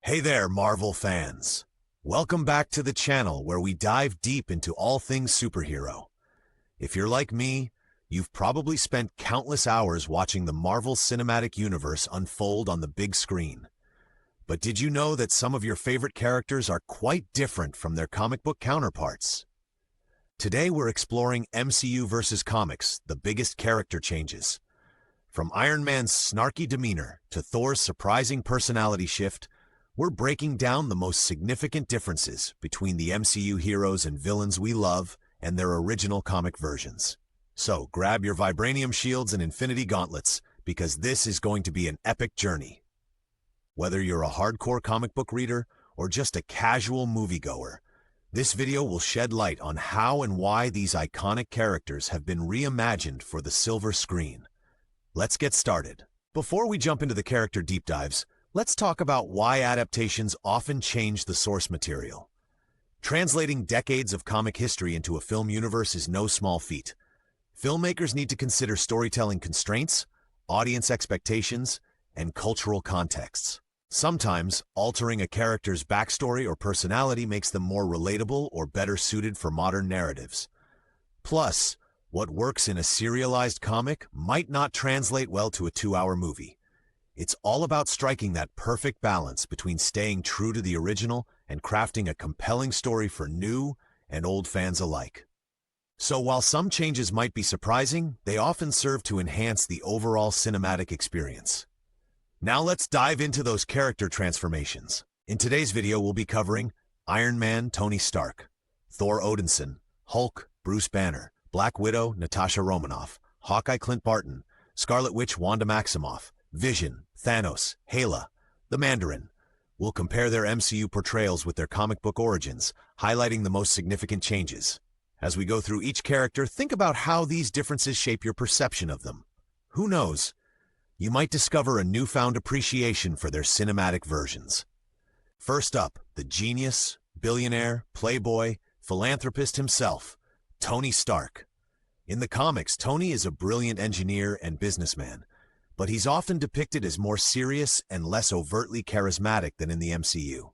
Hey there, Marvel fans. Welcome back to the channel where we dive deep into all things superhero. If you're like me, you've probably spent countless hours watching the Marvel Cinematic Universe unfold on the big screen. But did you know that some of your favorite characters are quite different from their comic book counterparts? Today we're exploring MCU versus comics, the biggest character changes. From Iron Man's snarky demeanor to Thor's surprising personality shift, we're breaking down the most significant differences between the MCU heroes and villains we love and their original comic versions. So grab your vibranium shields and infinity gauntlets, because this is going to be an epic journey. Whether you're a hardcore comic book reader or just a casual moviegoer, this video will shed light on how and why these iconic characters have been reimagined for the silver screen. Let's get started. Before we jump into the character deep dives, let's talk about why adaptations often change the source material. Translating decades of comic history into a film universe is no small feat. Filmmakers need to consider storytelling constraints, audience expectations, and cultural contexts. Sometimes, altering a character's backstory or personality makes them more relatable or better suited for modern narratives. Plus, what works in a serialized comic might not translate well to a 2-hour movie. It's all about striking that perfect balance between staying true to the original and crafting a compelling story for new and old fans alike. So while some changes might be surprising, they often serve to enhance the overall cinematic experience. Now let's dive into those character transformations. In today's video, we'll be covering Iron Man Tony Stark, Thor Odinson, Hulk Bruce Banner, Black Widow Natasha Romanoff, Hawkeye Clint Barton, Scarlet Witch Wanda Maximoff, Vision, Thanos, Hela, the Mandarin. We'll compare their MCU portrayals with their comic book origins, highlighting the most significant changes. As we go through each character, think about how these differences shape your perception of them. Who knows? You might discover a newfound appreciation for their cinematic versions. First up, the genius, billionaire, playboy, philanthropist himself, Tony Stark. In the comics, Tony is a brilliant engineer and businessman, but he's often depicted as more serious and less overtly charismatic than in the MCU.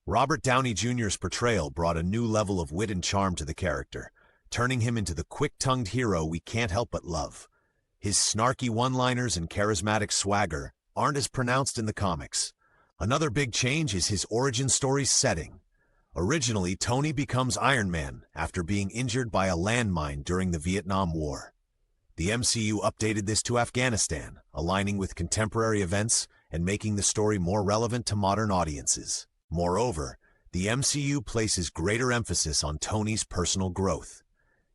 Robert Downey Jr.'s portrayal brought a new level of wit and charm to the character, turning him into the quick-tongued hero we can't help but love. His snarky one-liners and charismatic swagger aren't as pronounced in the comics. Another big change is his origin story's setting. Originally, Tony becomes Iron Man after being injured by a landmine during the Vietnam War. The MCU updated this to Afghanistan, aligning with contemporary events and making the story more relevant to modern audiences. Moreover, the MCU places greater emphasis on Tony's personal growth.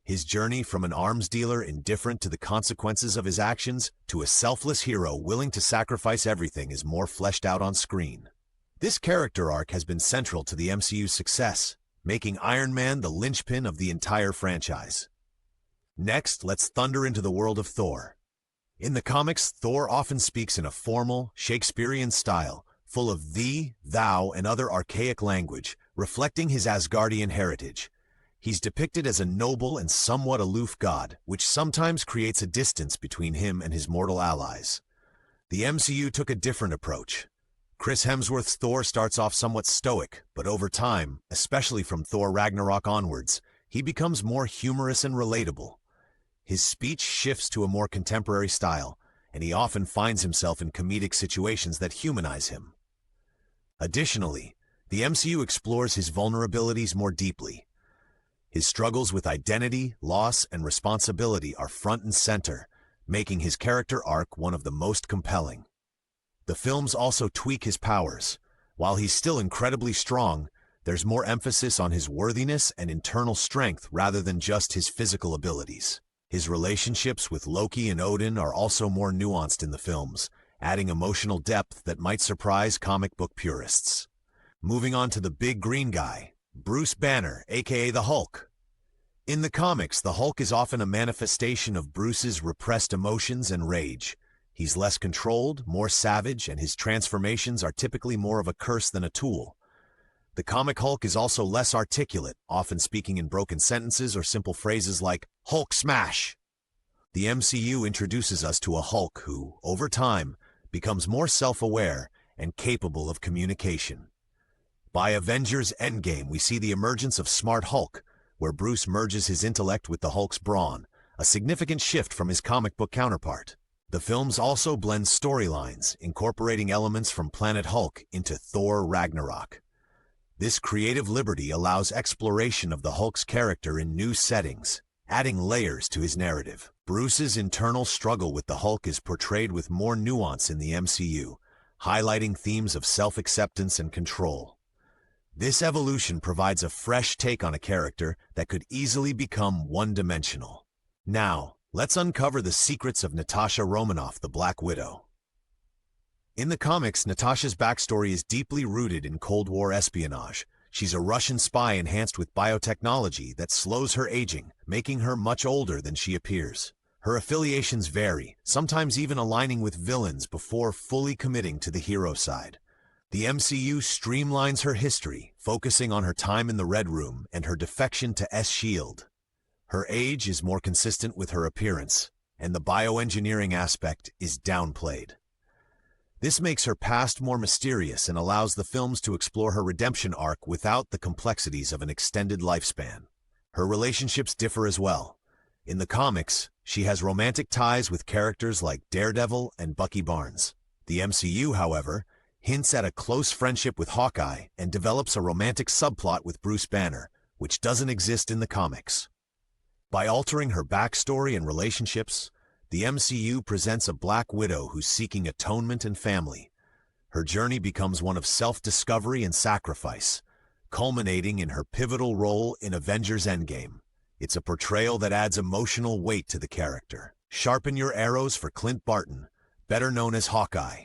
His journey from an arms dealer indifferent to the consequences of his actions to a selfless hero willing to sacrifice everything is more fleshed out on screen. This character arc has been central to the MCU's success, making Iron Man the linchpin of the entire franchise. Next, let's thunder into the world of Thor. In the comics, Thor often speaks in a formal, Shakespearean style, full of thee, thou, and other archaic language, reflecting his Asgardian heritage. He's depicted as a noble and somewhat aloof god, which sometimes creates a distance between him and his mortal allies. The MCU took a different approach. Chris Hemsworth's Thor starts off somewhat stoic, but over time, especially from Thor Ragnarok onwards, he becomes more humorous and relatable. His speech shifts to a more contemporary style, and he often finds himself in comedic situations that humanize him. Additionally, the MCU explores his vulnerabilities more deeply. His struggles with identity, loss, and responsibility are front and center, making his character arc one of the most compelling. The films also tweak his powers. While he's still incredibly strong, there's more emphasis on his worthiness and internal strength rather than just his physical abilities. His relationships with Loki and Odin are also more nuanced in the films, adding emotional depth that might surprise comic book purists. Moving on to the big green guy, Bruce Banner, aka the Hulk. In the comics, the Hulk is often a manifestation of Bruce's repressed emotions and rage. He's less controlled, more savage, and his transformations are typically more of a curse than a tool. The comic Hulk is also less articulate, often speaking in broken sentences or simple phrases like, "Hulk smash!" The MCU introduces us to a Hulk who, over time, becomes more self-aware and capable of communication. By Avengers Endgame, we see the emergence of Smart Hulk, where Bruce merges his intellect with the Hulk's brawn, a significant shift from his comic book counterpart. The films also blend storylines, incorporating elements from Planet Hulk into Thor Ragnarok. This creative liberty allows exploration of the Hulk's character in new settings, adding layers to his narrative. Bruce's internal struggle with the Hulk is portrayed with more nuance in the MCU, highlighting themes of self-acceptance and control. This evolution provides a fresh take on a character that could easily become one-dimensional. Now, let's uncover the secrets of Natasha Romanoff, the Black Widow. In the comics, Natasha's backstory is deeply rooted in Cold War espionage. She's a Russian spy enhanced with biotechnology that slows her aging, making her much older than she appears. Her affiliations vary, sometimes even aligning with villains before fully committing to the hero side. The MCU streamlines her history, focusing on her time in the Red Room and her defection to S.H.I.E.L.D. Her age is more consistent with her appearance, and the bioengineering aspect is downplayed. This makes her past more mysterious and allows the films to explore her redemption arc without the complexities of an extended lifespan. Her relationships differ as well. In the comics, she has romantic ties with characters like Daredevil and Bucky Barnes. The MCU, however, hints at a close friendship with Hawkeye and develops a romantic subplot with Bruce Banner, which doesn't exist in the comics. By altering her backstory and relationships, the MCU presents a Black Widow who's seeking atonement and family. Her journey becomes one of self-discovery and sacrifice, culminating in her pivotal role in Avengers Endgame. It's a portrayal that adds emotional weight to the character. Sharpen your arrows for Clint Barton, better known as Hawkeye.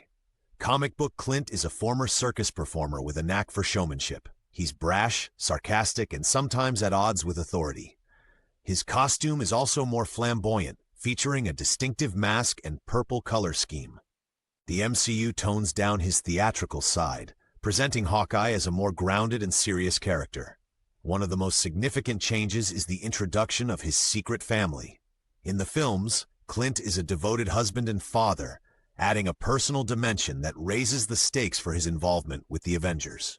Comic book Clint is a former circus performer with a knack for showmanship. He's brash, sarcastic, and sometimes at odds with authority. His costume is also more flamboyant, featuring a distinctive mask and purple color scheme. The MCU tones down his theatrical side, presenting Hawkeye as a more grounded and serious character. One of the most significant changes is the introduction of his secret family. In the films, Clint is a devoted husband and father, adding a personal dimension that raises the stakes for his involvement with the Avengers.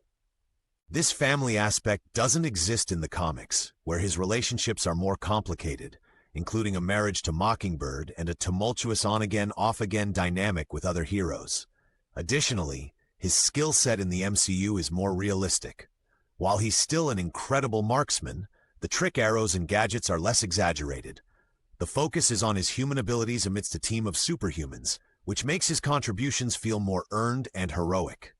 This family aspect doesn't exist in the comics, where his relationships are more complicated, including a marriage to Mockingbird and a tumultuous on-again, off-again dynamic with other heroes. Additionally, his skill set in the MCU is more realistic. While he's still an incredible marksman, the trick arrows and gadgets are less exaggerated. The focus is on his human abilities amidst a team of superhumans, which makes his contributions feel more earned and heroic.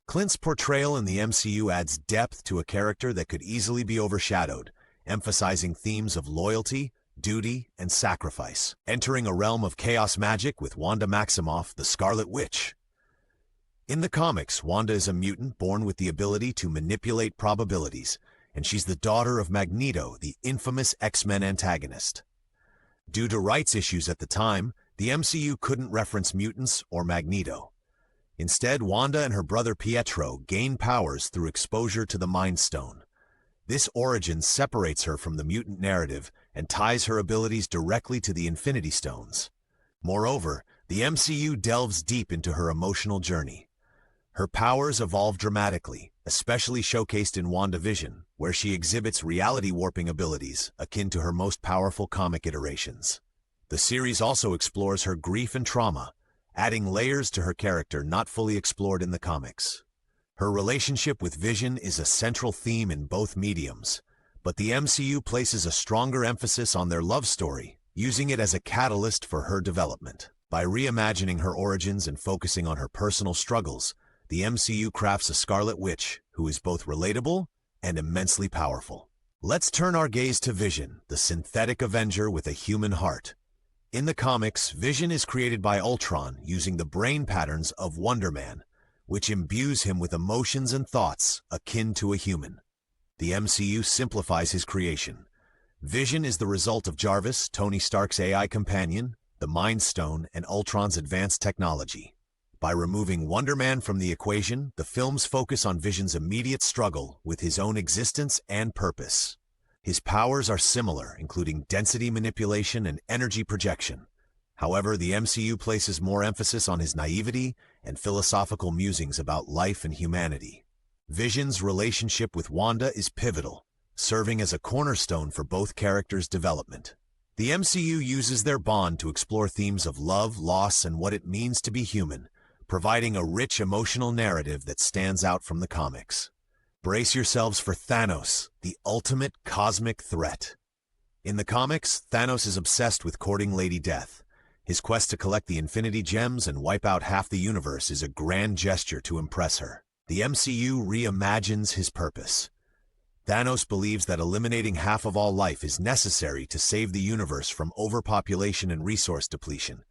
Clint's portrayal in the MCU adds depth to a character that could easily be overshadowed, emphasizing themes of loyalty, duty, and sacrifice. Entering a realm of chaos magic with Wanda Maximoff, the Scarlet Witch. In the comics, Wanda is a mutant born with the ability to manipulate probabilities, and she's the daughter of Magneto, the infamous X-Men antagonist. Due to rights issues at the time, the MCU couldn't reference mutants or Magneto. Instead, Wanda and her brother Pietro gain powers through exposure to the Mind Stone. This origin separates her from the mutant narrative and ties her abilities directly to the Infinity Stones. Moreover, the MCU delves deep into her emotional journey. Her powers evolve dramatically, especially showcased in WandaVision, where she exhibits reality-warping abilities akin to her most powerful comic iterations. The series also explores her grief and trauma, adding layers to her character not fully explored in the comics. Her relationship with Vision is a central theme in both mediums, but the MCU places a stronger emphasis on their love story, using it as a catalyst for her development. By reimagining her origins and focusing on her personal struggles, the MCU crafts a Scarlet Witch who is both relatable and immensely powerful. Let's turn our gaze to Vision, the synthetic Avenger with a human heart. In the comics, Vision is created by Ultron using the brain patterns of Wonder Man, which imbues him with emotions and thoughts akin to a human. The MCU simplifies his creation. Vision is the result of Jarvis, Tony Stark's AI companion, the Mind Stone, and Ultron's advanced technology. By removing Wonder Man from the equation, the films focus on Vision's immediate struggle with his own existence and purpose. His powers are similar, including density manipulation and energy projection. However, the MCU places more emphasis on his naivety and philosophical musings about life and humanity. Vision's relationship with Wanda is pivotal, serving as a cornerstone for both characters' development. The MCU uses their bond to explore themes of love, loss, and what it means to be human, providing a rich emotional narrative that stands out from the comics. Brace yourselves for Thanos, the ultimate cosmic threat. In the comics, Thanos is obsessed with courting Lady Death. His quest to collect the Infinity Gems and wipe out half the universe is a grand gesture to impress her. The MCU reimagines his purpose. Thanos believes that eliminating half of all life is necessary to save the universe from overpopulation and resource depletion.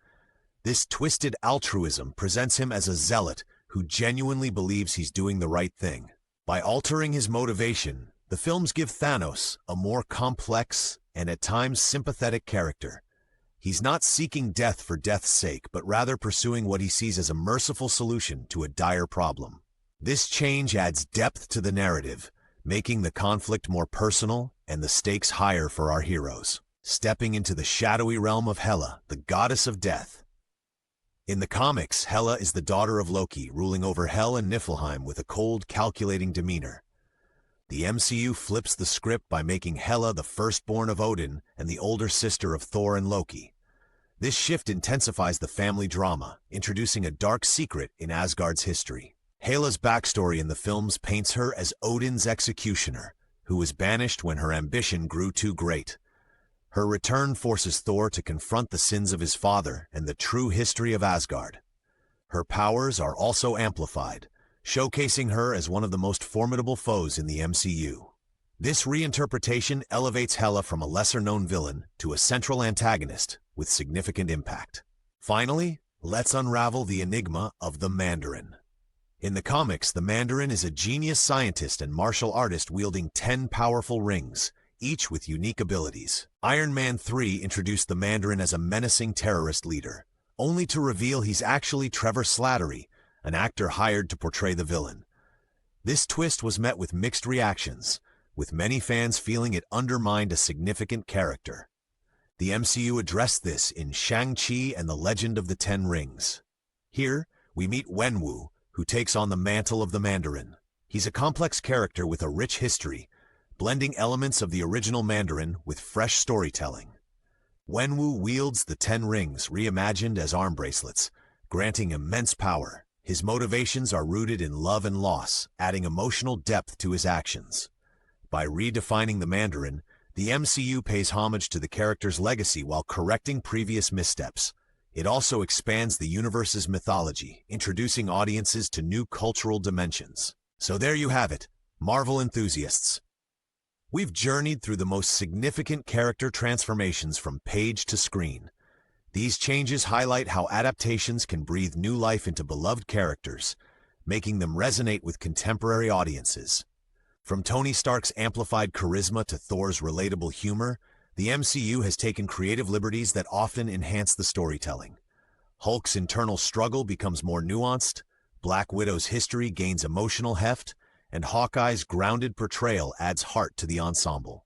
This twisted altruism presents him as a zealot who genuinely believes he's doing the right thing. By altering his motivation, the films give Thanos a more complex and at times sympathetic character. He's not seeking death for death's sake, but rather pursuing what he sees as a merciful solution to a dire problem. This change adds depth to the narrative, making the conflict more personal and the stakes higher for our heroes. Stepping into the shadowy realm of Hela, the goddess of death. In the comics, Hela is the daughter of Loki, ruling over Hel and Niflheim with a cold, calculating demeanor. The MCU flips the script by making Hela the firstborn of Odin and the older sister of Thor and Loki. This shift intensifies the family drama, introducing a dark secret in Asgard's history. Hela's backstory in the films paints her as Odin's executioner, who was banished when her ambition grew too great. Her return forces Thor to confront the sins of his father and the true history of Asgard. Her powers are also amplified, showcasing her as one of the most formidable foes in the MCU. This reinterpretation elevates Hela from a lesser-known villain to a central antagonist with significant impact. Finally, let's unravel the enigma of the Mandarin. In the comics, the Mandarin is a genius scientist and martial artist wielding 10 powerful rings, each with unique abilities. Iron Man 3 introduced the Mandarin as a menacing terrorist leader, only to reveal he's actually Trevor Slattery, an actor hired to portray the villain. This twist was met with mixed reactions, with many fans feeling it undermined a significant character. The MCU addressed this in Shang-Chi and the Legend of the Ten Rings. Here, we meet Wenwu, who takes on the mantle of the Mandarin. He's a complex character with a rich history, blending elements of the original Mandarin with fresh storytelling. Wenwu wields the 10 rings, reimagined as arm bracelets, granting immense power. His motivations are rooted in love and loss, adding emotional depth to his actions. By redefining the Mandarin, the MCU pays homage to the character's legacy while correcting previous missteps. It also expands the universe's mythology, introducing audiences to new cultural dimensions. So there you have it, Marvel enthusiasts. We've journeyed through the most significant character transformations from page to screen. These changes highlight how adaptations can breathe new life into beloved characters, making them resonate with contemporary audiences. From Tony Stark's amplified charisma to Thor's relatable humor, the MCU has taken creative liberties that often enhance the storytelling. Hulk's internal struggle becomes more nuanced, Black Widow's history gains emotional heft, and Hawkeye's grounded portrayal adds heart to the ensemble.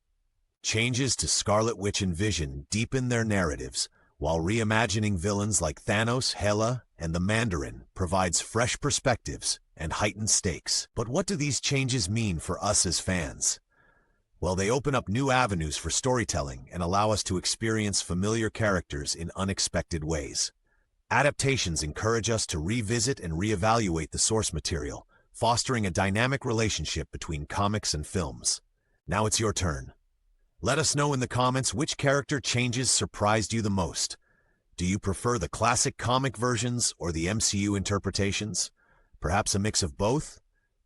Changes to Scarlet Witch and Vision deepen their narratives, while reimagining villains like Thanos, Hela, and the Mandarin provides fresh perspectives and heightened stakes. But what do these changes mean for us as fans? Well, they open up new avenues for storytelling and allow us to experience familiar characters in unexpected ways. Adaptations encourage us to revisit and reevaluate the source material, fostering a dynamic relationship between comics and films. Now it's your turn. Let us know in the comments which character changes surprised you the most. Do you prefer the classic comic versions or the MCU interpretations? Perhaps a mix of both?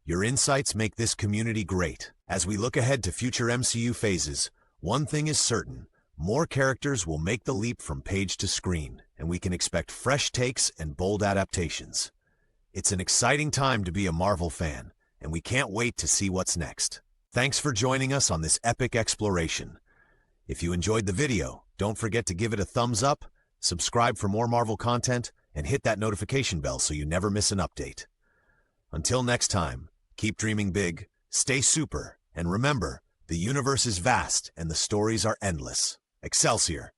Your insights make this community great. As we look ahead to future MCU phases, one thing is certain: more characters will make the leap from page to screen, and we can expect fresh takes and bold adaptations. It's an exciting time to be a Marvel fan, and we can't wait to see what's next. Thanks for joining us on this epic exploration. If you enjoyed the video, don't forget to give it a thumbs up, subscribe for more Marvel content, and hit that notification bell so you never miss an update. Until next time, keep dreaming big, stay super, and remember, the universe is vast and the stories are endless. Excelsior!